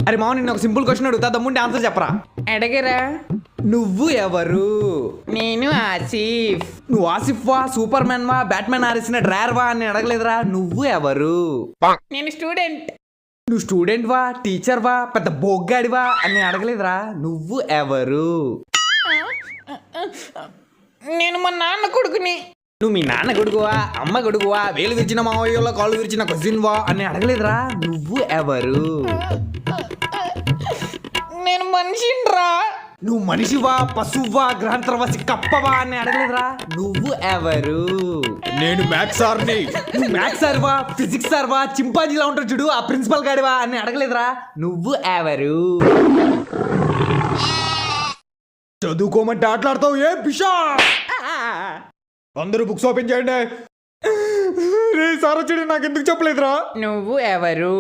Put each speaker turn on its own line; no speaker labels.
అరే మామ నిన్న ఒక సింపుల్ క్వశ్చన్ అడుగుతా దమ్ముంటే ఆన్సర్ చెప్పరా.
అడగరా.
నువ్వు ఎవరు?
నేను ఆసిఫ్.
నువ్వు ఆసిఫ్ వా, సూపర్ మ్యాన్ వా, బ్యాట్మెన్ ఆరేసిన డ్రైవర్ వా అని అడగలేదురా. నువ్వు ఎవరు?
నేను స్టూడెంట్.
నువ్వు స్టూడెంట్ వా, టీచర్ వా, పెద్ద బొగ్గాడివా అని అడగలేదురా. నువ్వు ఎవరు?
నేను మా నాన్న కొడుకుని.
నువ్వు మీ నాన్న కొడుకువా, అమ్మ కొడుకువా, వేలు విరిచిన మావయ్యలో కాళ్ళు విరిచిన కజిన్ వా అని అడగలేదురా. నువ్వు ఎవరు?
నేను మనిషిరా.
నువ్వు మనిషివా, పశువా, గ్రహాంతరవాసి కప్పవా అని అడగలేదురా. నువ్వు ఎవరు?
నేను మ్యాథ్స్ సార్ని.
నువ్వు మ్యాథ్స్ సార్వా, ఫిజిక్స్ సార్వా, చింపాజీలా ఉంటాడు చూడు ఆ ప్రిన్సిపల్ గాడివా అని అడగలేదురా. నువ్వు ఎవరు?
చదువుకోమంటే ఆటలాడతావు ఏ పిషా? అందరూ బుక్స్ ఓపెన్ చేయండి. రే సార్ వచ్చాడు, నాకు ఎందుకు చెప్పలేదురా?
నువ్వు ఎవరు?